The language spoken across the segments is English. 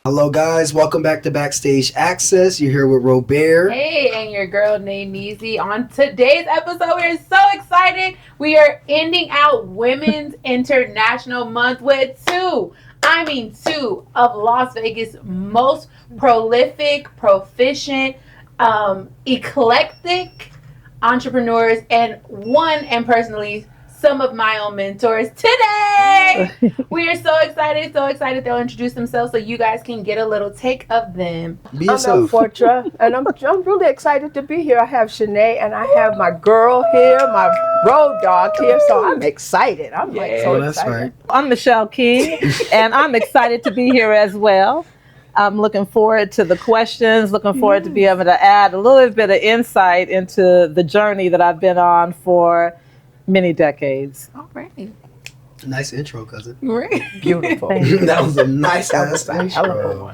Hello, guys. Welcome back to Backstage Access. You're here with Robert. Hey, and your girl named Neezy. On today's episode, we're so excited. We are ending out Women's International Month with two of Las Vegas' most prolific, proficient, eclectic entrepreneurs, and personally, some of my own mentors today. We are so excited. They'll introduce themselves so you guys can get a little take of them. I'm Fortra, and I'm really excited to be here. I have Shanae, and I have my girl here, my road dog here, so I'm excited. I'm so excited. That's right. I'm Michelle King, and I'm excited to be here as well. I'm looking forward to the questions, looking forward to be able to add a little bit of insight into the journey that I've been on for many decades. All right. Nice intro, cousin. Right. Beautiful. That was a nice intro.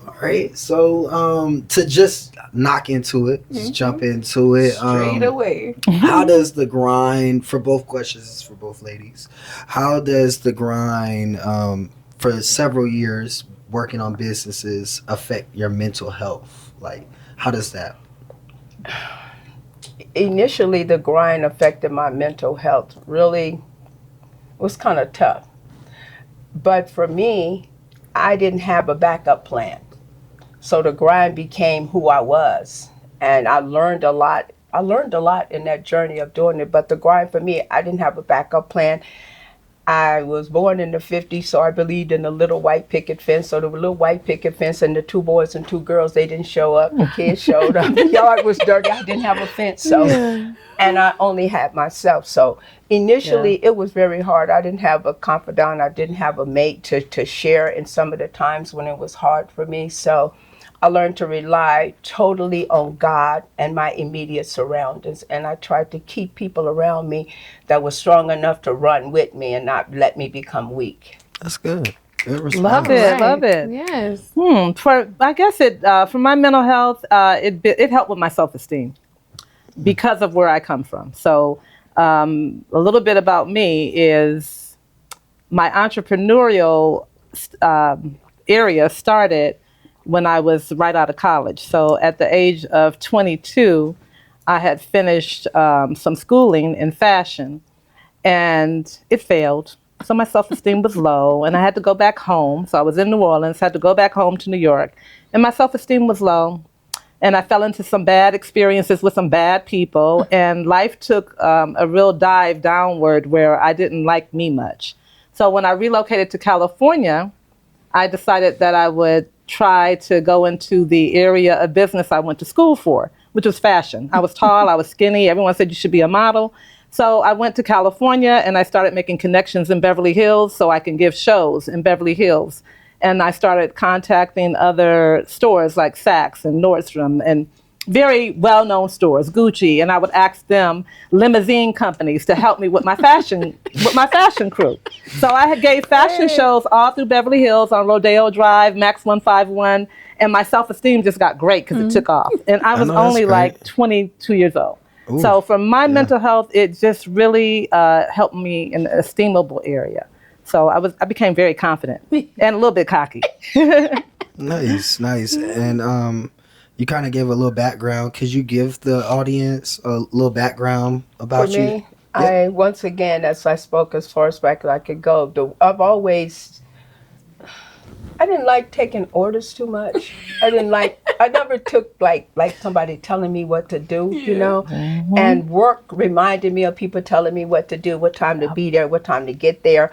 All right. So to just knock into it, just jump into it. Straight away. How does the grind, for both questions, for both ladies, how does the grind for several years working on businesses affect your mental health? Like, how does that? Initially, the grind affected my mental health. Really was kind of tough. But for me, I didn't have a backup plan. So the grind became who I was. And I learned a lot. I learned a lot in that journey of doing it. But the grind for me, I didn't have a backup plan. I was born in the 50s, so I believed in the little white picket fence. So the little white picket fence and the two boys and two girls, they didn't show up. The kids showed up. The yard was dirty. I didn't have a fence. So, and I only had myself. So initially, it was very hard. I didn't have a confidant. I didn't have a mate to share in some of the times when it was hard for me. So I learned to rely totally on God and my immediate surroundings. And I tried to keep people around me that were strong enough to run with me and not let me become weak. That's good. Good response. Love it, love it. Yes. For my mental health, it helped with my self-esteem because of where I come from. So a little bit about me is my entrepreneurial area started when I was right out of college. So at the age of 22, I had finished some schooling in fashion, and it failed. So my self-esteem was low, and I had to go back home. So I was in New Orleans, had to go back home to New York, and my self-esteem was low. And I fell into some bad experiences with some bad people, and life took a real dive downward where I didn't like me much. So when I relocated to California, I decided that I would try to go into the area of business I went to school for, which was fashion. I was tall, I was skinny. Everyone said you should be a model. So I went to California and I started making connections in Beverly Hills so I can give shows in Beverly Hills. And I started contacting other stores like Saks and Nordstrom and very well-known stores, Gucci, and I would ask them limousine companies to help me with my fashion crew. So I gave fashion shows all through Beverly Hills on Rodeo Drive, Max 151, and my self-esteem just got great because it took off. And I was only like 22 years old. Ooh, so for my mental health, it just really helped me in an esteemable area. So I became very confident and a little bit cocky. Nice. And you kind of gave a little background. Could you give the audience a little background about For me, I once again, as I spoke as far as back as I could go, I didn't like taking orders too much. I never took like somebody telling me what to do, you know? Mm-hmm. And work reminded me of people telling me what to do, what time to be there, what time to get there.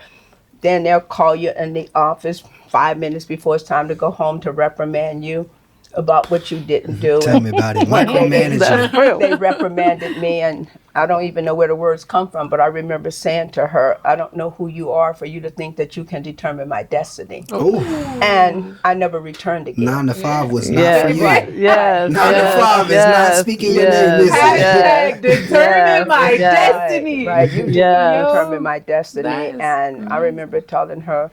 Then they'll call you in the office 5 minutes before it's time to go home to reprimand you about what you didn't do. Tell me about it. Micromanaging. They reprimanded me, and I don't even know where the words come from, but I remember saying to her, I don't know who you are for you to think that you can determine my destiny. Ooh. And I never returned again. 9 to 5 was not for you. Right. Yes. 9 to 5 is not speaking your name. Hashtag determine my destiny. Right. You determine my destiny. And I remember telling her,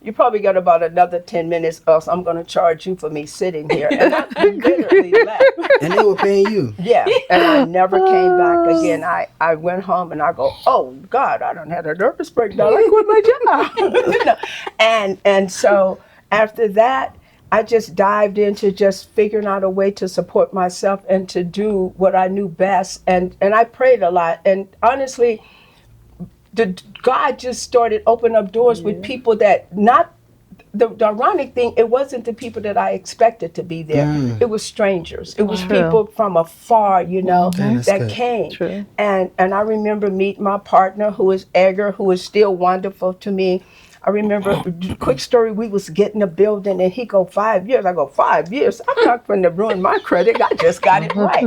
you probably got about another 10 minutes, else I'm going to charge you for me sitting here. And I literally left. And they were paying you. Yeah. And I never came back again. I went home and I go, oh, God, I done had a nervous breakdown. I quit my job. And after that, I just dived into just figuring out a way to support myself and to do what I knew best. And I prayed a lot. And honestly, God just started opening up doors with people that not, the ironic thing, it wasn't the people that I expected to be there. It was strangers. It was people from afar, you know, that came. True. And I remember meeting my partner, who is Edgar, who is still wonderful to me. I remember, quick story, we was getting a building and he go, 5 years. I go, 5 years? I'm not going to ruin my credit. I just got it right.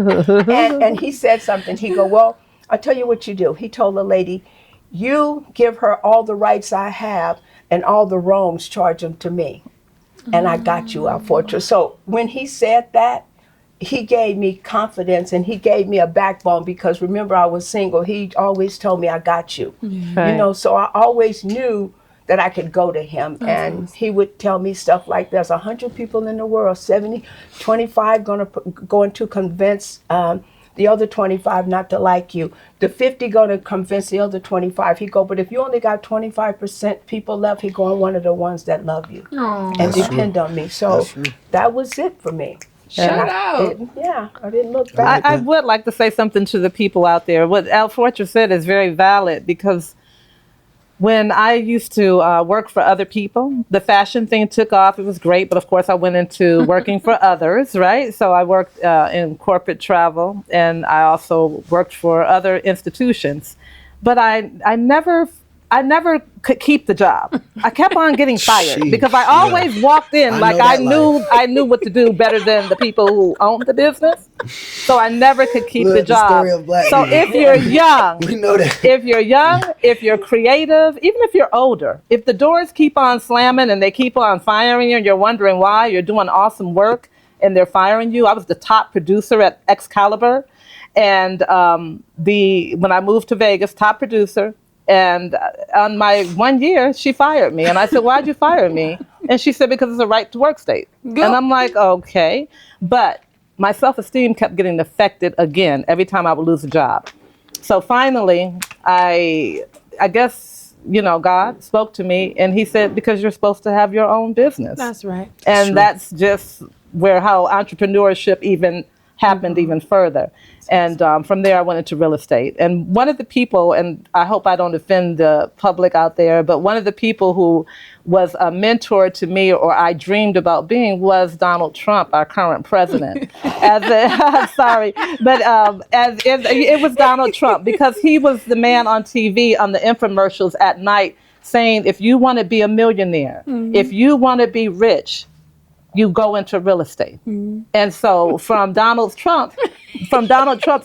And he said something. He go, well, I'll tell you what you do. He told the lady, you give her all the rights I have and all the wrongs, charge them to me. And I got you, our fortress. So when he said that, he gave me confidence and he gave me a backbone, because remember, I was single. He always told me, I got you. Right. You know, so I always knew that I could go to him. And he would tell me stuff like, there's 100 people in the world, 25 going to convince the other 25 not to like you. The 50 going to convince the other 25. He go, but if you only got 25% people left, he go, I'm one of the ones that love you and depend on me. So that was it for me. Shout out. I didn't look back. I would like to say something to the people out there. What Al Fortress said is very valid, because when I used to work for other people, the fashion thing took off. It was great, but of course I went into working for others, right? So I worked in corporate travel, and I also worked for other institutions. But I never could keep the job. I kept on getting fired because I always walked in like I knew what to do better than the people who owned the business. So I never could keep the job. Story of black So people. if you're young, We know that. if you're young, if you're creative, even if you're older, if the doors keep on slamming and they keep on firing you and you're wondering why, you're doing awesome work and they're firing you. I was the top producer at Excalibur, and when I moved to Vegas, top producer. And on my 1 year, she fired me. And I said, why'd you fire me? And she said, because it's a right to work state. And I'm like, okay. But my self-esteem kept getting affected again every time I would lose a job. So finally, I guess, you know, God spoke to me and he said, because you're supposed to have your own business. That's right. And that's just how entrepreneurship even happened even further. And from there, I went into real estate. And one of the people, and I hope I don't offend the public out there, but one of the people who was a mentor to me, or I dreamed about being, was Donald Trump, our current president. Sorry, but it was Donald Trump, because he was the man on TV on the infomercials at night saying, if you want to be a millionaire, if you want to be rich, you go into real estate. And so from Donald Trump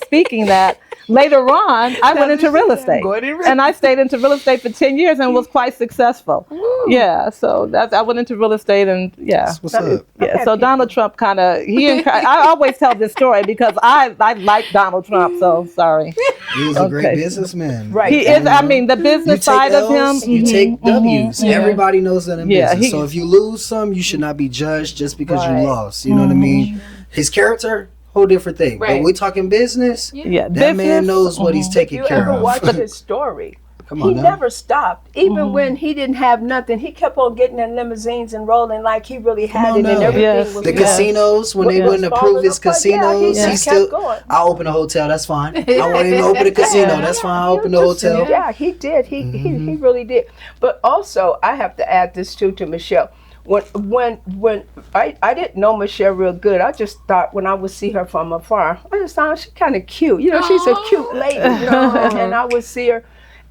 speaking that, later on, I went into real estate. And I stayed into real estate for 10 years and was quite successful. Yeah, so I went into real estate, and What's up? Yeah, so Donald Trump kind of, I always tell this story because I like Donald Trump, so sorry. He was a great businessman. Right. He is, I mean, the business side of him. You take W's. Everybody knows that in Yeah, business. So if you lose some, you should not be judged just because you lost. You know what I mean? His character, whole different thing. Right. But we're talking business. Yeah, That man knows what he's taking You care ever of. watch his story? Come on He now. never stopped. Even when he didn't have nothing, he kept on getting in limousines and rolling like he really had on it, and now. everything Yes. was The good. casinos, when they Well, wouldn't it's approve his falling apart. Yeah, casinos, he he just still, kept going. I'll open a hotel, that's fine. I won't even open a casino, that's fine, I'll open the hotel. Yeah, he did. He really did. But also, I have to add this too to Michelle. When I didn't know Michelle real good, I just thought when I would see her from afar, I just thought she's kind of cute. You know, she's a cute lady. You know, and I would see her.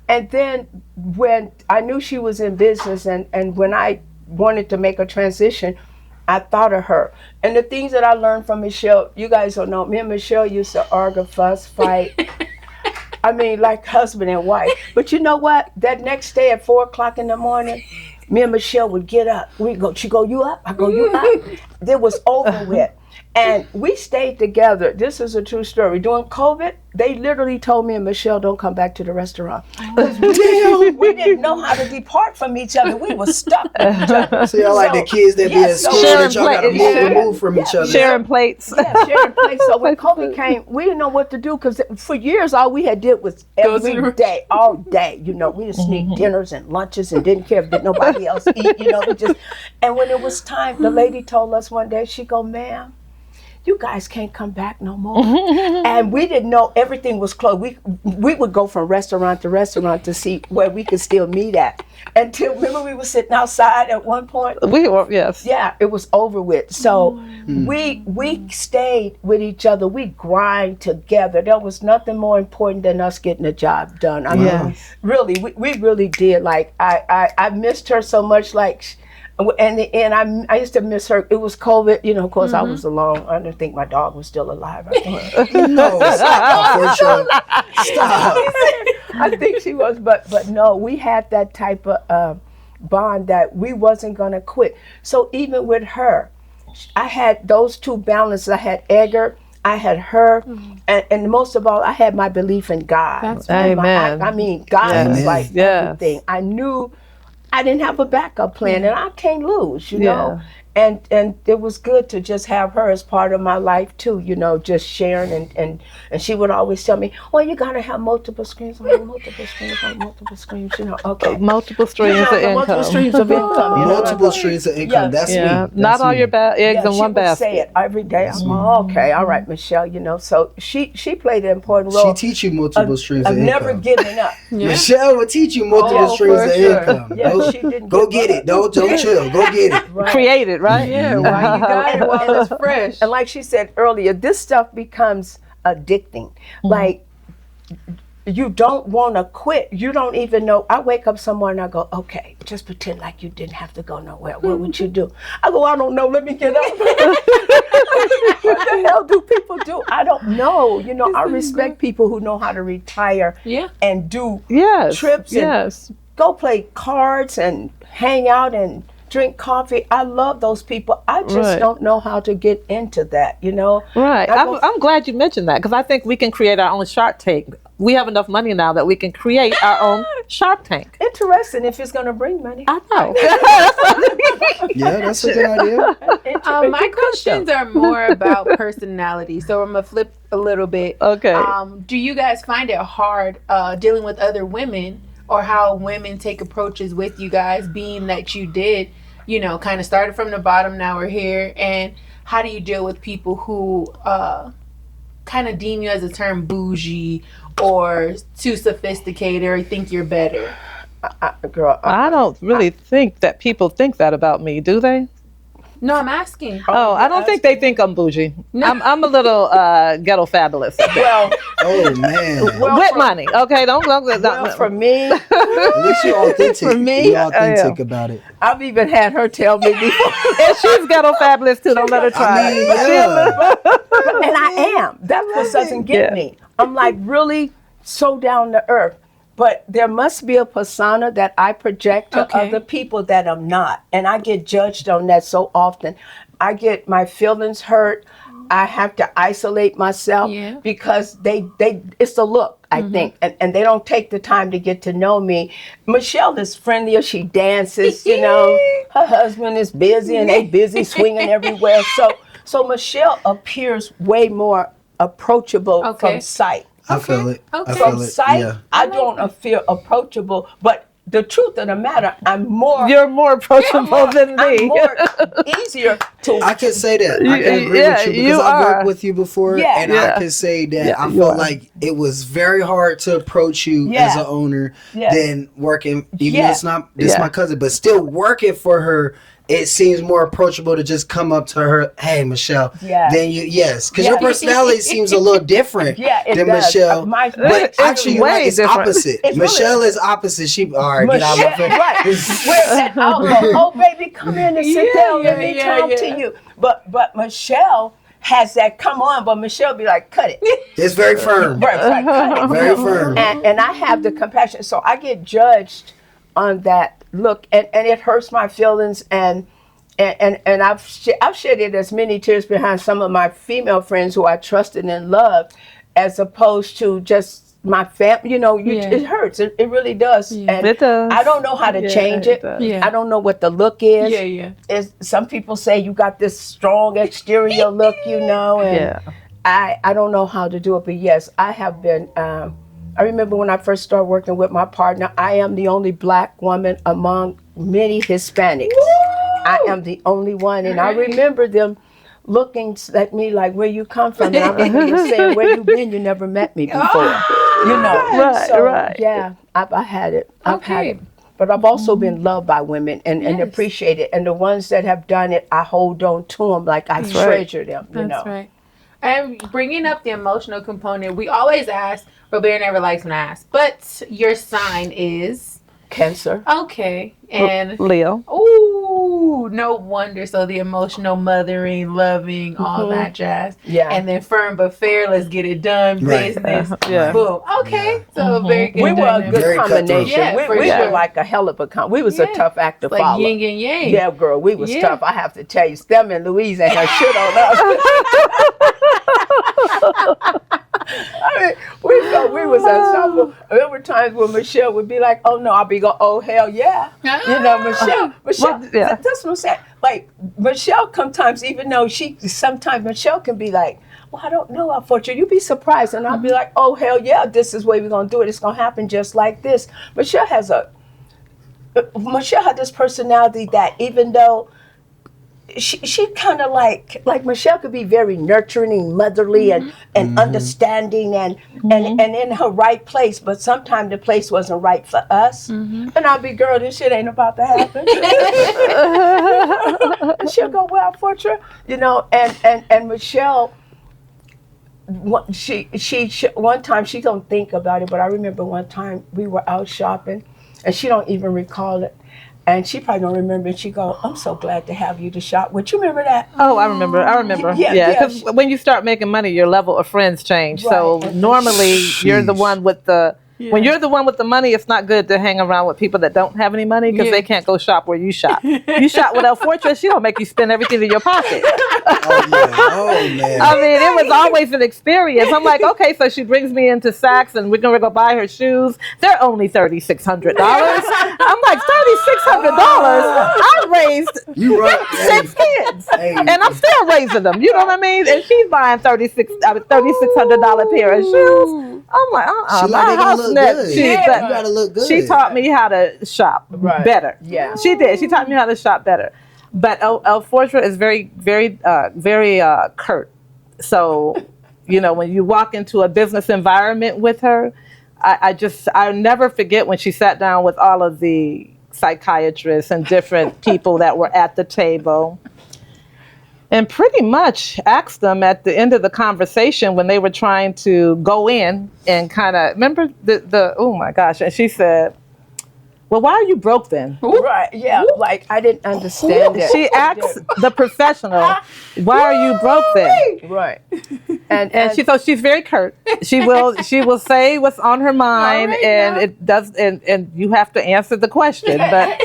And then when I knew she was in business, and when I wanted to make a transition, I thought of her. And the things that I learned from Michelle, you guys don't know, me and Michelle used to argue, fuss, fight. I mean, like husband and wife. But you know what? That next day at 4 o'clock in the morning, me and Michelle would get up. She go, you up? I go, you up? It was over with. And we stayed together. This is a true story. During COVID, they literally told me and Michelle, don't come back to the restaurant. We didn't know how to depart from each other. We were stuck with each other. So y'all like the kids that be at school that y'all gotta move from each other. Sharing plates. Yeah, sharing plates. So when COVID came, we didn't know what to do because for years all we had did was every day, all day. You know, we would sneak dinners and lunches and didn't care if nobody else eat. You know, we just. And when it was time, the lady told us one day, she go, ma'am, you guys can't come back no more. And we didn't know everything was closed. We would go from restaurant to restaurant to see where we could still meet at. Until, remember we were sitting outside at one point? We were, yes. Yeah, it was over with. So we stayed with each other. We grind together. There was nothing more important than us getting the job done. I mean, really, we really did. Like, I missed her so much, like, and I used to miss her. It was COVID, you know. Of course, I was alone. I didn't think my dog was still alive. No, stop, stop. I think she was, but no, we had that type of bond that we wasn't gonna quit. So even with her, I had those two balances. I had Edgar, I had her, and most of all, I had my belief in God. That's right. Amen. I mean, God was like everything. I knew I didn't have a backup plan, and I can't lose, you know. And it was good to just have her as part of my life too, you know, just sharing and she would always tell me, well, you gotta have multiple streams. I'm like, multiple streams, you know. Okay. Multiple streams of income. Multiple streams of income. You know? Multiple streams of income. That's me. Not all your eggs in one basket. She would say it every day. I'm like, okay, all right, Michelle, you know. So she played an important role. She teach you multiple streams of income. Never giving up. Michelle will teach you multiple streams of income. Yeah, she didn't go get it. Don't chill. Go get it. Right. Create it, right? Yeah, while you got it, while it's fresh. And like she said earlier, this stuff becomes addicting. Like, you don't want to quit. You don't even know. I wake up somewhere and I go, okay, just pretend like you didn't have to go nowhere. What would you do? I go, I don't know. Let me get up. What the hell do people do? I don't know. You know, I respect people who know how to retire and do trips and go play cards and hang out and drink coffee. I love those people. I just don't know how to get into that, you know? Right. I'm glad you mentioned that because I think we can create our own Shark Tank. We have enough money now that we can create our own Shark Tank. Interesting if it's going to bring money. I know. Yeah, that's a good idea. My questions are more about personality, so I'm going to flip a little bit. Okay. Do you guys find it hard dealing with other women or how women take approaches with you guys, being that you did, you know, kind of started from the bottom, now we're here, and how do you deal with people who kind of deem you as a term bougie or too sophisticated or think you're better? Girl, I don't really think that people think that about me, do they? No, I'm asking. Oh, I don't think they think I'm bougie. No. I'm a little ghetto fabulous. Well, oh man, with money. Okay, don't. Well, for me, at least you're authentic. For me, you're authentic about it. I've even had her tell me before, and she's ghetto fabulous too. Don't let her try. I mean, yeah. And I am. That's what doesn't get me. I'm like really so down to earth. But there must be a persona that I project to other people that I'm not. And I get judged on that so often. I get my feelings hurt. I have to isolate myself because it's a look, I think. And they don't take the time to get to know me. Michelle is friendlier. She dances, you know. Her husband is busy and they busy swinging everywhere. So Michelle appears way more approachable from sight. I feel it. Okay. From sight, I don't feel approachable, but the truth of the matter, you're more approachable than me. I'm more easier to. I can say that. I can agree with you because I've worked with you before, and I can say that I felt like it was very hard to approach you as an owner than working. Even though it's not my cousin, but still working for her. It seems more approachable to just come up to her, hey, Michelle. Then because your personality seems a little different than does. Michelle. But actually, you're right, it's opposite. Michelle is opposite. She, all right, get out of my face. Right. Where's that elbow? Oh, baby, come in and sit down. Let me talk to you. But Michelle has that come on, but Michelle be like, cut it. It's very firm. Right, cut it. Very firm. And I have the compassion. So I get judged on that look, and it hurts my feelings, and I've shed it as many tears behind some of my female friends who I trusted and loved, as opposed to just my family. You know, Yeah. it hurts. It really does. Yeah. And It does. I don't know how to change it. does. Yeah. I don't know what the look is. Yeah. Some people say you got this strong exterior look, you know, and Yeah. I don't know how to do it. But yes, I have been. I remember when I first started working with my partner, I am the only black woman among many Hispanics. I am the only one. And I remember them looking at me like, where you come from? And I remember saying, where you been? You never met me before. You know. Right, So, right. yeah, I had it. I've had Okay. it. But I've also been loved by women and Yes. appreciate it. And the ones that have done it, I hold on to them like I treasure them, you That's know. right. And bringing up the emotional component, we always ask, but Bear never likes when I ask. But your sign is Cancer. okay, and Leo. ooh, no wonder. So the emotional mothering, loving, all that jazz. Yeah. And then firm but fair. Let's get it done. Right. Business. Yeah. Boom. Okay. So a very good. We were a dynamic. good Very cutthroat. combination. Yeah, we for we sure. were like a hell of a we was Yeah. a tough act to Like follow. yin and yang. Yeah, girl, we was Yeah. tough. I have to tell you, Stem and Louise ain't had shit on us. I mean, we felt we was unstoppable. There were times when Michelle would be like, "Oh no," I'll be going, "Oh hell yeah," you know, Michelle. Well, yeah. That's what I'm saying. Like Michelle, sometimes even though sometimes Michelle can be like, "Well, I don't know, unfortunately." You'd be surprised, and I'll be like, "Oh hell yeah, this is the way we're gonna do it. It's gonna happen just like this." Michelle had this personality that even though she kind of like Michelle could be very nurturing and motherly and understanding and in her right place, but sometimes the place wasn't right for us. And I'll be, girl, this shit ain't about to happen. And she'll go, well, Fortune, you know, and Michelle, she one time, she don't think about it, but I remember one time we were out shopping and she don't even recall it. And she probably don't remember. And she go, I'm so glad to have you to shop with. You remember that? Oh, I remember. Yeah, Because when you start making money, your level of friends change. So Right. normally you're the Sheesh. one with the. When you're the one with the money, it's not good to hang around with people that don't have any money because Yeah. they can't go shop where you shop. You shop with El Fortress, she don't make you spend everything in your pocket. Oh yeah. Oh man. I mean, it was always an experience. I'm like, okay, so she brings me into Saks and we're gonna go buy her shoes. They're only $3,600. I'm like, $3,600. I raised You right. 6 kids, Hey. and I'm still raising them. You know what I mean? And she's buying $3,600 pair of shoes. I'm like, She like they gonna look good. She, You but gotta look good. she taught me how to shop better. Yeah. She did. She taught me how to shop better. But El Fortra is very, very, very curt. So, you know, when you walk into a business environment with her, I never forget when she sat down with all of the psychiatrists and different people that were at the table. And pretty much asked them at the end of the conversation when they were trying to go in and kind of, remember the oh my gosh, and she said, well, why are you broke then? Right, yeah, like I didn't understand it. She asks the professional, why are you broke then? Right. And she's very curt. She will say what's on her mind, right, and now. it does, and you have to answer the question. But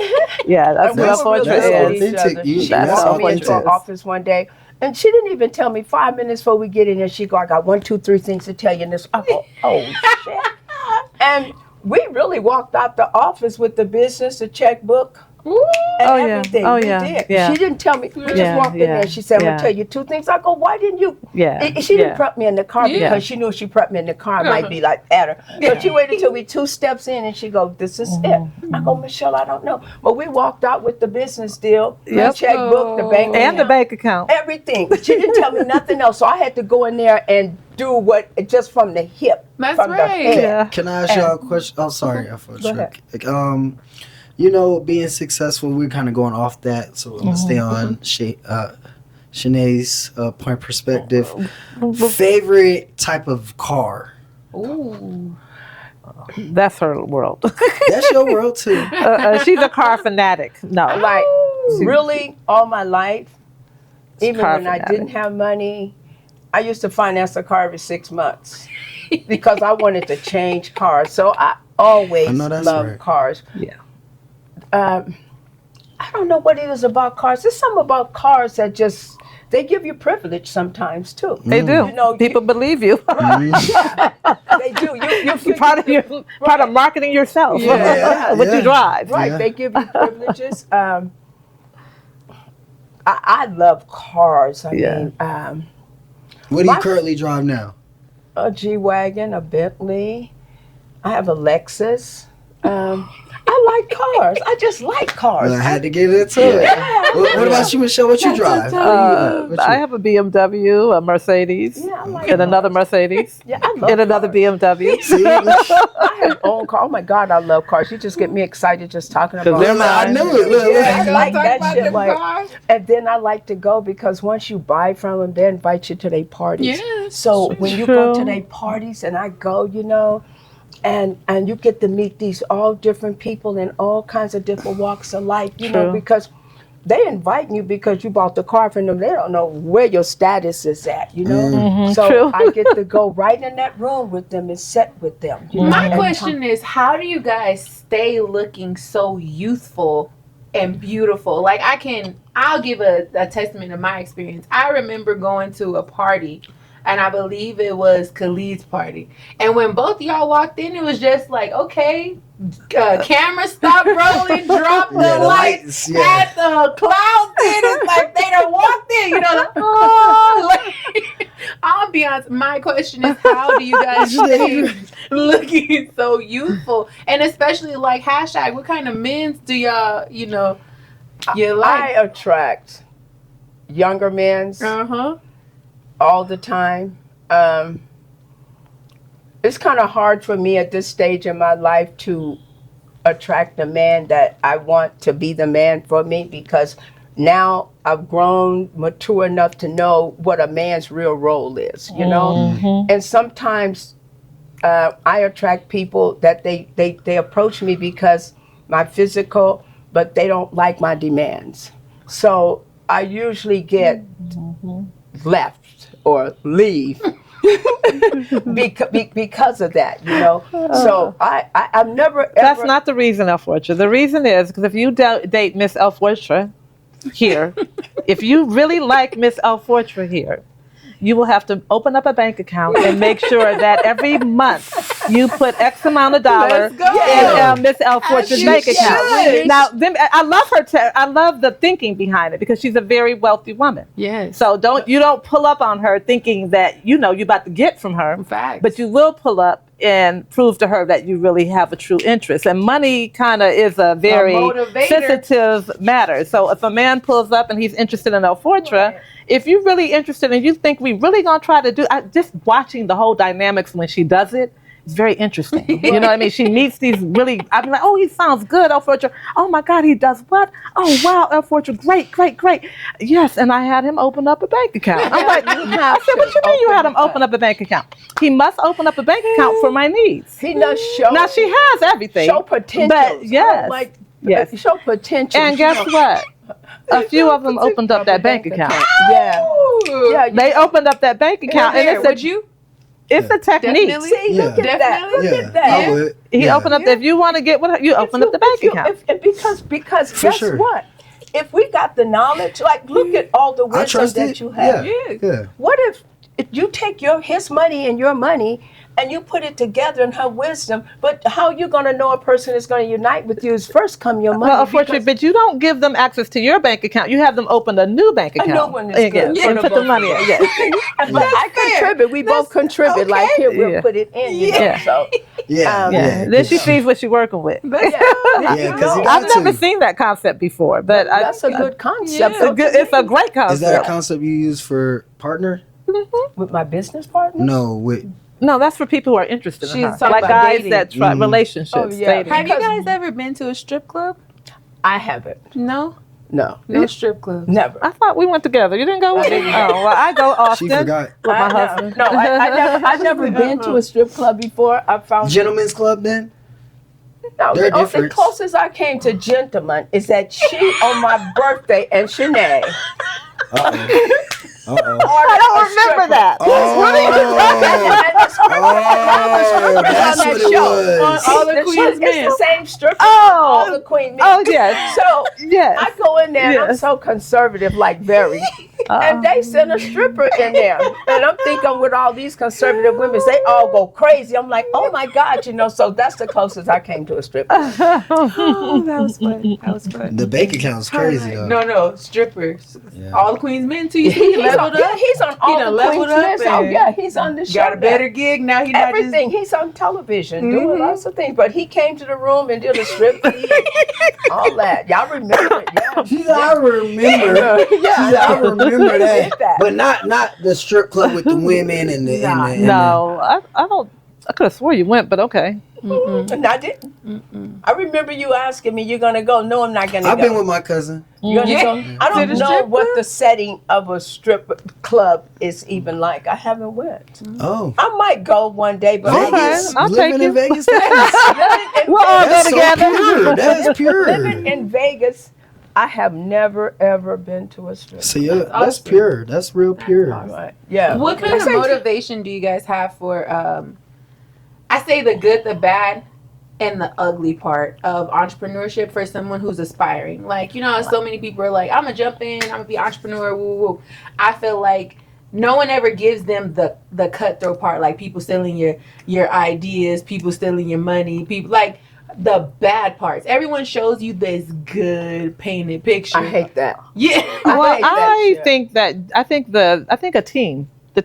yeah, that's And we what were really that's Fortra good is. with each authentic. other. You- She that's brought me into her authentic. office one day, and she didn't even tell me 5 minutes before we get in there. She go, I got 1, 2, 3 things to tell you. And this, I go, oh shit. And we really walked out the office with the business, the checkbook, and Oh, yeah. everything. Oh, We yeah. did. Yeah. She didn't tell me. We just Yeah, walked in yeah, there. She said, I'm yeah. gonna tell you 2 things. I go, why didn't you? Yeah, She didn't yeah. prep me in the car Yeah. because she knew if she prepped me in the car, I might be like at her. So she waited till we 2 steps in and she go, this is it. I go, Michelle, I don't know. But we walked out with the business deal, the Yep. checkbook, the bank And the bank account. everything. She didn't tell me nothing else. So I had to go in there and do what just from the hip. That's from the right. head. Yeah. Can I ask y'all a question? Oh, sorry, I Go ahead. you know, being successful, we're kind of going off that, so I'm gonna stay on Shanae's point perspective. Favorite type of car? Ooh. That's her world. That's your world too. She's a car fanatic. No. Like really all my life, even car when I fanatic. didn't have money, I used to finance a car every 6 months because I wanted to change cars. So I always I know that's loved right. cars. Yeah. I don't know what it is about cars. There's something about cars that just they give you privilege sometimes too. They do. You know, People believe you. They do. You feel part of marketing yourself. Yeah. What you drive. right. Yeah. They give you privileges. I love cars. I mean, What do you My- currently drive now? a G-Wagon, a Bentley. I have a Lexus. I like cars. I just like cars. Well, I had to get into it. Yeah. What about you, Michelle? What you drive? What you- I have a BMW, a Mercedes, Yeah, I like and another cars. Mercedes, Yeah, I love and another cars. BMW. See? I have own car. Oh my God, I love cars. You just get me excited just talking about they're it. I knew it. Look, Yeah, look. I like that Talk shit. about Like, them cars. and then I like to go because once you buy from them, they invite you to their parties. Yes, So when you go to true. their parties, and I go, you know, and you get to meet these all different people in all kinds of different walks of life, you know, True. because they invite you because you bought the car from them. They don't know where your status is at, you know. So true. I get to go right in that room with them and sit with them. You know, My and question is, how do you guys stay looking so youthful and beautiful? Like I'll give a testament of my experience. I remember going to a party, and I believe it was Khalid's party. And when both y'all walked in, it was just like, okay, camera stop rolling, drop the Yeah, the lights, lights, yeah. at the clouds in. It's like they done walked in, you know, like, oh, like, I'll be honest. My question is, how do you guys stay looking so youthful? And especially like hashtag, what kind of men's do y'all, you know, you I like? attract younger men Uh-huh. all the time. It's kind of hard for me at this stage in my life to attract a man that I want to be the man for me, because now I've grown mature enough to know what a man's real role is, you know? And sometimes I attract people that they approach me because my physical, but they don't like my demands. So I usually get left or leave because of that, you know. So I've never That's ever. not the reason, El Fortra. The reason is because if you date Miss El Fortra here, if you really like Miss El Fortra here, you will have to open up a bank account and make sure that every month you put X amount of dollars Let's go. in Miss El Fortra's you bank should. account. Now, I love her. I love the thinking behind it because she's a very wealthy woman. Yes. So don't pull up on her thinking that you're about to get from her. Facts. But you will pull up and prove to her that you really have a true interest. And money kind of is a very motivator. sensitive matter. So if a man pulls up and he's interested in El Fortra, if you're really interested and you think we really gonna try to do, just watching the whole dynamics when she does it, it's very interesting. You know what I mean? She meets these really, I'm like, oh, he sounds good, El Fortra. Oh my God, he does what? Oh wow, El Fortra, great, great, great. Yes, and I had him open up a bank account. I'm like, I said, what you mean you had him open up a bank account? He must open up a bank account for my needs. He does show. Now she has everything. show potential. But yes, like yes. show potential. And guess what? A few of them opened up that bank account. Yeah. Yeah. They opened up that bank account, and There, it's would you? it's a technique. Definitely. See, look Yeah. at that. Look Definitely. at that. I would. He Yeah. opened up. If you want to get what you open up the bank account. Because For guess sure. what? If we got the knowledge, like look at all the I wisdom trust that it. you have. Yeah. What if you take his money and your money and you put it together in her wisdom, but how you going to know a person is going to unite with you is first come your money. Well, unfortunately, but you don't give them access to your bank account. You have them open a new bank A new account. one is and, good. and put the money in. Yeah. But I contribute. We both contribute. Like here, we'll Yeah. put it in. You know, Yeah. so Yeah. Yeah. Then she sees what she's working with. yeah, Yeah, 'cause you I've got never to. seen that concept before, but that's a good concept. It's a great concept. Is that a concept you use for partner? With my business partner. No, with No, that's for people who are interested in She's her. talking Like about guys dating. that try Mhm. relationships. Oh, yeah. dating. Have you guys ever been to a strip club? I haven't. No. No, No strip club. never. I thought we went together. You didn't go with me? Oh, well, I go often she forgot. with my I know. husband. No, I've never been to a strip club before. I found Gentlemen's club then? no, They're the different. closest I came to gentleman is that she on my birthday and Shanae. Uh-oh. Uh-oh. I don't remember that. That's what it was. All the Queen's Men. It's the same stripper. Oh. All the Queen Men. Oh, yes. So Yes. I go in there and I'm so conservative, like very. And they send a stripper in there. And I'm thinking with all these conservative women, they all go crazy. I'm like, oh my God, so that's the closest I came to a stripper. Oh, that was fun. That was fun. The bank account's crazy though. No, strippers. Yeah. All the Queen's Men too. He's He's leveled on, up. he's on all done the leveled Queen's up Men. Oh and yeah, he's on the show. Got a better gig now. He's not Everything. He's on television doing lots of things. But he came to the room and did a strip feed, all that. Y'all remember it? Yeah. I remember. Yeah. I remember that. that. But not the strip club with the women and the. No, I don't. I could have swore you went, but okay. And I didn't. I remember you asking me, "You're gonna go?" No, I'm not gonna go. I've been with my cousin. You're gonna go? I don't To the know strip what club? the setting of a strip club is even like. I haven't went. Oh. I might go one day, but Okay. Vegas. I'll Living take in you. Vegas. We'll all go That's so together. pure. That's pure. living in Vegas, I have never ever been to a strip. So that's pure. That's real pure. All right. Yeah. What kind of motivation do you guys have for I say the good, the bad, and the ugly part of entrepreneurship for someone who's aspiring? Like, so many people are like, I'm gonna jump in, I'm gonna be an entrepreneur, woo woo. I feel like no one ever gives them the cutthroat part, like people stealing your ideas, people stealing your money, people like the bad parts. Everyone shows you this good painted picture. I hate that. Yeah. Well, I shit. think a team. The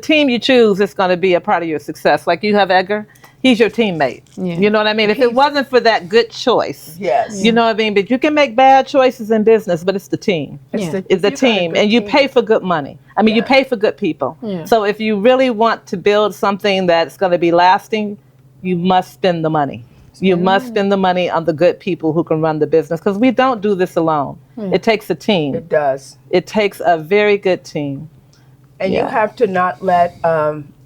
team you choose is going to be a part of your success. Like you have Edgar, he's your teammate. Yeah. You know what I mean? If it wasn't for that good choice, Yes. you know what I mean? But you can make bad choices in business, but it's the team. Yeah. It's the team, and you pay for good money. I mean, you pay for good people. Yeah. So if you really want to build something that's going to be lasting, you must spend the money. You must spend the money on the good people who can run the business, because we don't do this alone. It takes a team. It does. It takes a very good team. And Yeah. you have to not let,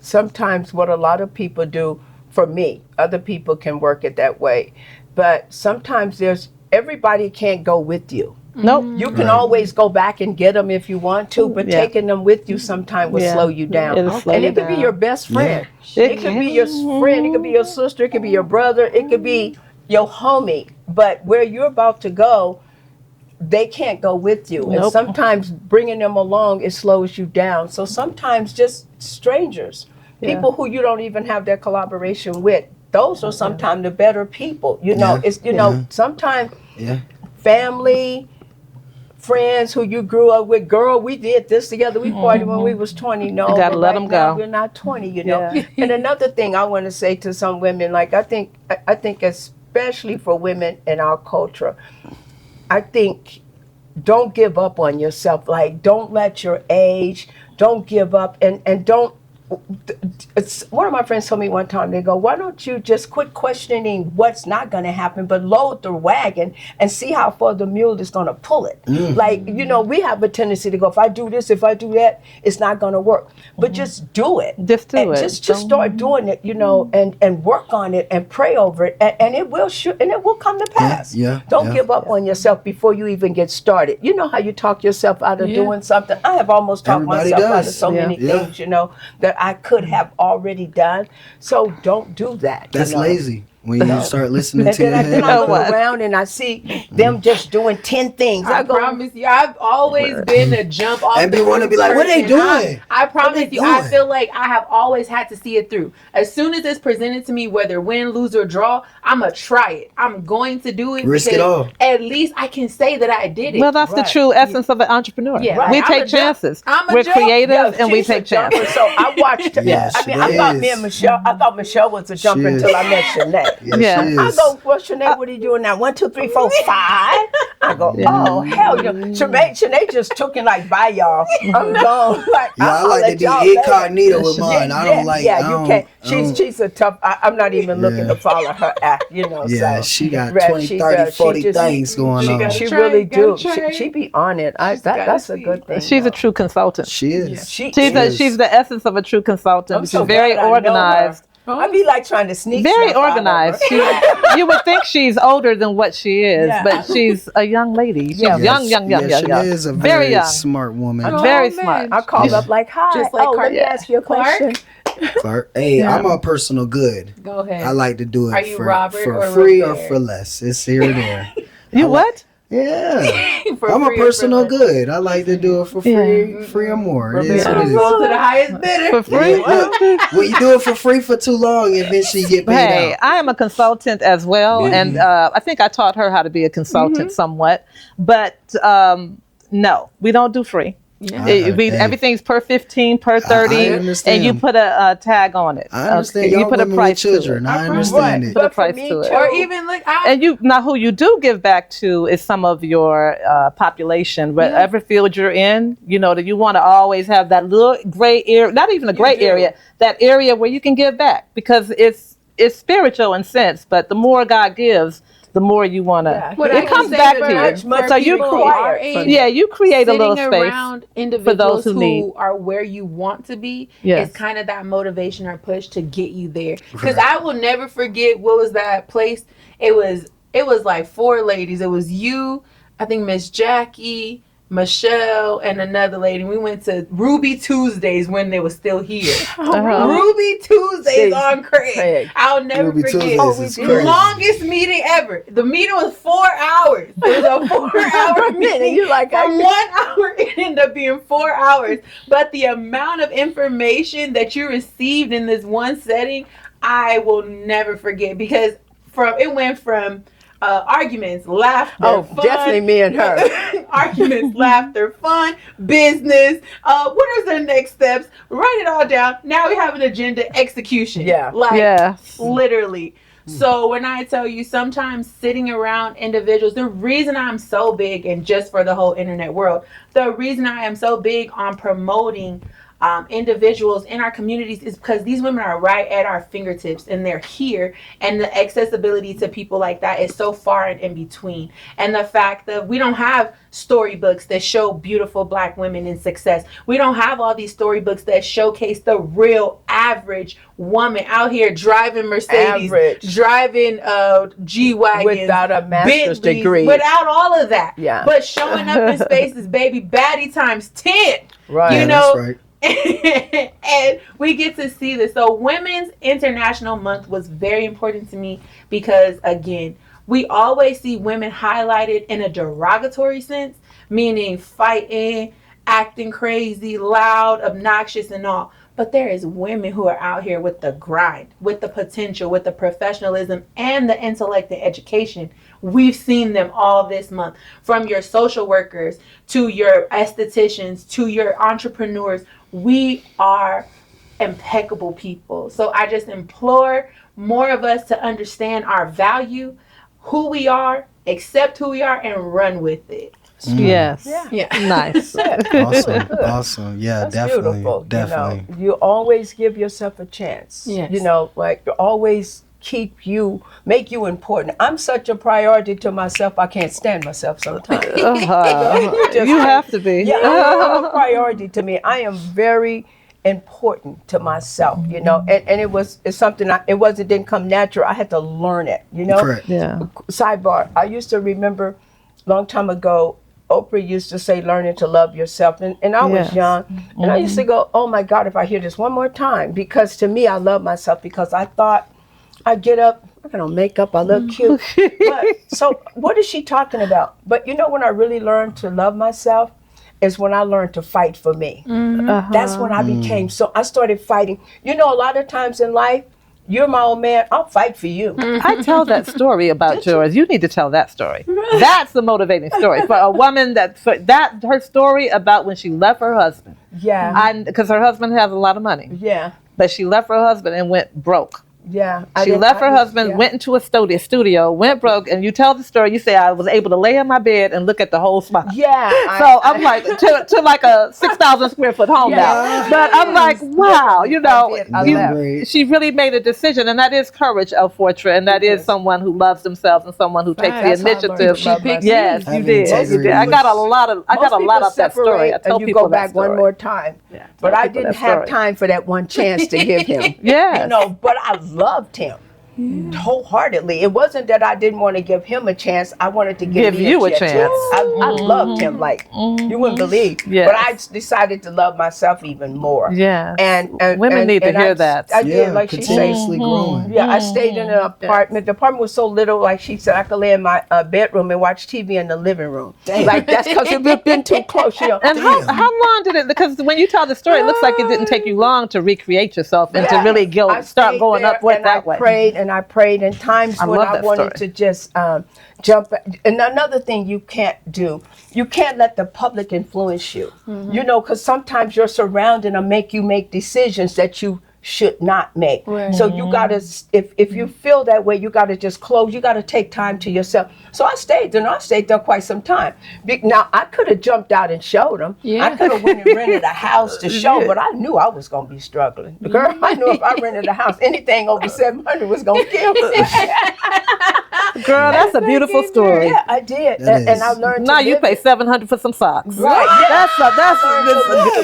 sometimes what a lot of people do, for me, other people can work it that way, but sometimes everybody can't go with you. Nope. You can always go back and get them if you want to, but Yeah. taking them with you sometimes will Yeah. slow you down. It'll slow And you it could be down. your best friend. Yeah. It could be your friend. It could be your sister. It could be your brother. It could be your homie. But where you're about to go, they can't go with you. And Nope. sometimes bringing them along, it slows you down. So sometimes just strangers, Yeah. people who you don't even have that collaboration with, those are sometimes the better people. You know, Yeah. it's, know, sometimes Yeah. family, friends who you grew up with, girl, we did this together. We partied when we was 20. No, You gotta but let right 'em now go. We're not 20, you know. Yeah. And another thing I want to say to some women, like I think especially for women in our culture, I think don't give up on yourself. Like don't let your age, don't give up, and don't. It's, one of my friends told me one time, they go, why don't you just quit questioning what's not going to happen, but load the wagon and see how far the mule is going to pull it. Like, you know, we have a tendency to go, if I do this, if I do that, it's not going to work. But just do it. Just do And it. Just start doing it, you know, and work on it and pray over it, and it will and it will come to pass. Yeah, Don't yeah. give up on yourself before you even get started. You know how you talk yourself out of doing something. I have almost talked Everybody myself out of does. so many Yeah. things, you know, that I could have already done. So don't do that. That's you know? lazy when you start listening And to your then I head. look what? around and I see them just doing 10 things. I go, promise you, I've always been a jump off. And the they wanna roof be like, what they person. doing? I promise What they you, I doing? feel like I have always had to see it through. As soon as it's presented to me, whether win, lose, or draw, I'm going to try it. I'm going to do it. Risk it because all. At least I can say that I did it. Well, that's the Right. true essence of an entrepreneur. Yeah, right. We I'm a take jump. chances. I'm a We're jump. creative Yeah, and we she's a take jumper. chances. So I watched her. Yes, I mean, she I thought is. me and Michelle, I thought Michelle was a jumper She is. until I met Shanae. Yes, Yeah. she I is. go, well, Shanae, what are you doing now? 1, 2, 3, 4, 5. I go, oh, hell yeah. Shanae just took it like, bye, y'all. I'm gone. Like, Yeah, I I'll like to let be y'all later. incognito with mine. I don't like. Yeah, I you don't- can't. I don't- She's a tough. I'm not even looking Yeah. to follow her act, you know. Yeah, so. she got Right, 20, she 30, does. She 40 just- things going she on. got- She Try, really do. gotta try. She be on it. She's gotta That's a see. good thing. She's a though. true consultant. She is. She She's is. the essence of a true consultant. I'm She's so very glad I know her. organized. I'd be like trying to sneak Very stuff out of organized. her. You would think she's older than what she is, Yeah. but she's a young lady. She's Yeah. young. She is a Very very young. smart woman. Oh, Very man. smart. I called Yeah. up like, hi. Just like let me Clark- ask you a Clark? question. Clark. Hey, Yeah. I'm a personal good. Go ahead. I like to do it Are you for, Robert for or free or Robert? for less. It's here or there. You I like- what? Yeah. For I'm a free or for personal less. good. I like to do it for free, Yeah. free or more. It Roberto is what it is. goes to the highest bidder. For free? Yeah, when you do it for free for too long, eventually you get paid Hey, out. I am a consultant as well, and I think I taught her how to be a consultant somewhat. But no, we don't do free. Yeah. Hey. Everything's per 15, per 30, and understand. you put a tag on it. I understand. You Y'all put a women with price to it. children. I understand it. Put a But for price me to it. too- Or even look, And you now, who you do give back to is some of your population, whatever field you're in. You know that you want to always have that little gray area, not even a gray do. area, that area where you can give back because it's spiritual in sense. But the more God gives, the more you want to. Yeah. What I It can comes say back for- to you. for So you people create. our age, Yeah, you create a little sitting space. around individuals those who who need. are where you want to be Yes. is kind of that motivation or push to get you there. Because I will never forget what was that place. It was like 4 ladies. It was you, I think Miss Jackie, Michelle, and another lady. We went to Ruby Tuesdays when they were still here. Uh-huh. Ruby Tuesdays on Craig. Craig. I'll never Ruby forget. Tuesdays is we did. crazy. Longest meeting ever. The meeting was 4 hours. It was a 4-hour meeting. You like, From 1 hour, it ended up being 4 hours. But the amount of information that you received in this one setting, I will never forget because it went from arguments, laughter, Oh, fun, definitely me and her. arguments, laughter, fun, business. What is their next steps? Write it all down. Now we have an agenda, execution. Yeah. Like Yeah. literally. So when I tell you sometimes sitting around individuals, the reason I'm so big, and just for the whole internet world, the reason I am so big on promoting individuals in our communities is because these women are right at our fingertips and they're here, and the accessibility to people like that is so far and in between. And the fact that we don't have storybooks that show beautiful Black women in success, we don't have all these storybooks that showcase the real average woman out here driving Mercedes, Average. driving G-Wagons, Without a master's Bentleys, degree. without all of that. Yeah. But showing up in spaces, baby, baddie times 10. Right. You Yeah, know, that's right. and we get to see this. So Women's International Month was very important to me because, again, we always see women highlighted in a derogatory sense, meaning fighting, acting crazy, loud, obnoxious, and all. But there is women who are out here with the grind, with the potential, with the professionalism, and the intellect and education. We've seen them all this month, from your social workers to your estheticians to your entrepreneurs. We are impeccable people. So I just implore more of us to understand our value, who we are, accept who we are, and run with it. Yes. Yeah. Yeah. Nice. Awesome. Awesome. Yeah, That's definitely. beautiful. Definitely. You know, you always give yourself a chance. Yes. You know, like always make you important. I'm such a priority to myself. I can't stand myself sometimes. You have to be. Yeah, I'm a priority to me. I am very important to myself, you know, and it's something it didn't come natural. I had to learn it, you know. Correct. Yeah. Sidebar, I used to remember a long time ago, Oprah used to say learning to love yourself, and I was Yes. young, and I used to go, oh my God, if I hear this one more time, because to me I love myself, because I thought I'd get up, I got on makeup, I look cute. But, so what is she talking about? But you know when I really learned to love myself is when I learned to fight for me. That's when I became, so I started fighting. You know, a lot of times in life, you're my old man, I'll fight for you. I tell that story about yours. You need to tell that story. That's the motivating story for a woman. Her story about when she left her husband. Yeah. Because her husband has a lot of money, Yeah. but she left her husband and went broke. Yeah. She left her husband, went into a studio, went broke, and you tell the story. You say, I was able to lay in my bed and look at the whole spot. Yeah. So I'm like, to like a 6,000 square foot home now. But I'm like, wow, you know, she really made a decision, and that is courage, El Fortra, and that is someone who loves themselves and someone who takes the initiative. Yes, you did. I got a lot of that story. I tell you people go back one more time. Yeah, but I didn't have time for that one chance to give him. Yeah. You know, but I loved him. Wholeheartedly. It wasn't that I didn't want to give him a chance. I wanted to give you a chance. I loved him like you wouldn't believe. Yes. But I decided to love myself even more. Yeah. And women need to hear that. I did, like she said. Growing. Yeah, I stayed in an apartment. The apartment was so little, like she said, I could lay in my bedroom and watch TV in the living room. Damn. Like that's because we've been too close, you know. And how long did it? Because when you tell the story, it looks like it didn't take you long to recreate yourself and to really start going upward that way. I prayed in times when I wanted to just jump. And another thing you can't do, you can't let the public influence you. You know, because sometimes your surrounding will make you make decisions that you should not make. Right. So you gotta, if you feel that way, you gotta just close. You gotta take time to yourself. So I stayed there. And I stayed there quite some time. Now I could have jumped out and showed them. Yeah. I could have went and rented a house to show, but I knew I was gonna be struggling. Girl, I knew if I rented a house, anything over 700 was gonna kill me. Girl, that's a beautiful story. Yeah, I did, and I learned. Now you pay $700 for some socks. Right? Yeah.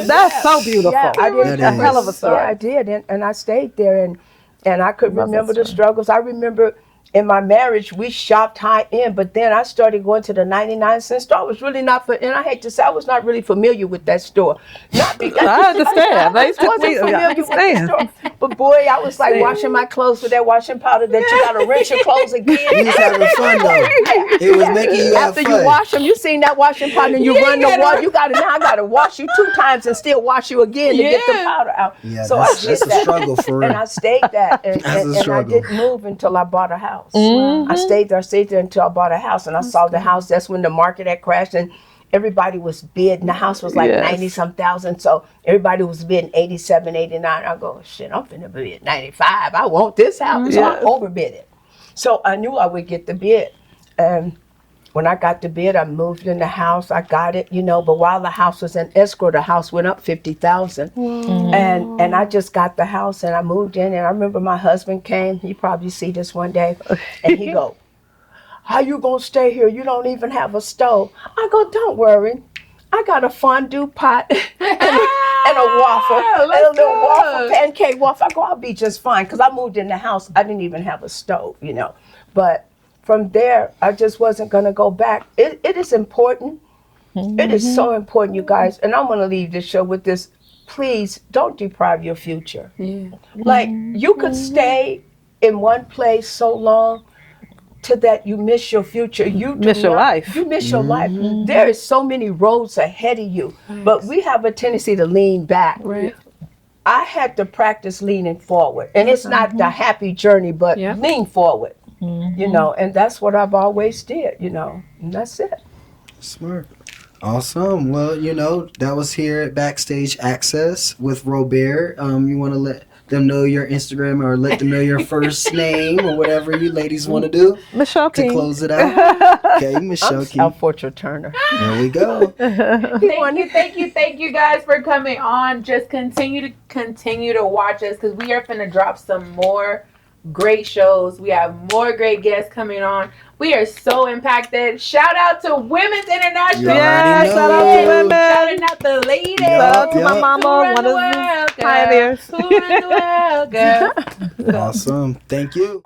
That's so beautiful. Yeah, I did a hell of a story. Yeah, I did, and I stayed there, and I could remember the struggles. I remember in my marriage we shopped high end, but then I started going to the 99-cent store. I was really not, and I hate to say, I was not really familiar with that store. Not because I understand. I wasn't familiar with that store. But boy, I was like washing my clothes with that washing powder that you gotta rinse your clothes again. You was having fun though. It was making you have After fun. you wash them, you seen that washing powder and you run the water. You gotta now. I gotta wash you 2 times and still wash you again to get the powder out. Yeah, so that's a struggle for real. And I stayed that, and I didn't move until I bought a house. I stayed there until I bought a house, and I saw the house. That's when the market had crashed, and everybody was bidding. The house was like 90-some thousand, so everybody was bidding 87, 89. I go, shit, I'm finna bid 95. I want this house, so I overbid it. So I knew I would get the bid, and when I got the bid, I moved in the house. I got it, you know. But while the house was in escrow, the house went up $50,000, and I just got the house, and I moved in. And I remember my husband came. You probably see this one day, and he go, "How you gonna stay here? You don't even have a stove." I go, "Don't worry, I got a fondue pot and a waffle, and a little waffle, pancake waffle." I go, "I'll be just fine," because I moved in the house. I didn't even have a stove, you know, but. From there, I just wasn't going to go back. It is important. It is so important, you guys. And I'm going to leave this show with this. Please don't deprive your future. Yeah. Like, you could stay in one place so long to that you miss your future. You miss your life. You miss your life. There is so many roads ahead of you. But we have a tendency to lean back. Right. I had to practice leaning forward. And it's not the happy journey, but lean forward. You know, and that's what I've always did, you know, and that's it. Smart. Awesome. Well, you know, that was here at Backstage Access with Robert. You want to let them know your Instagram or let them know your first name or whatever you ladies want to do? Michelle King. To close it out. Okay, Michelle King. El Fortra Turner. There we go. Thank you guys for coming on. Just continue to watch us because we are finna drop some more great shows. We have more great guests coming on. We are so impacted. Shout out to Women's International. Yes, shout out to women. Shouting out the ladies. Shout out to my mama, one of the pioneers. Who run the world, girl? Awesome. Thank you.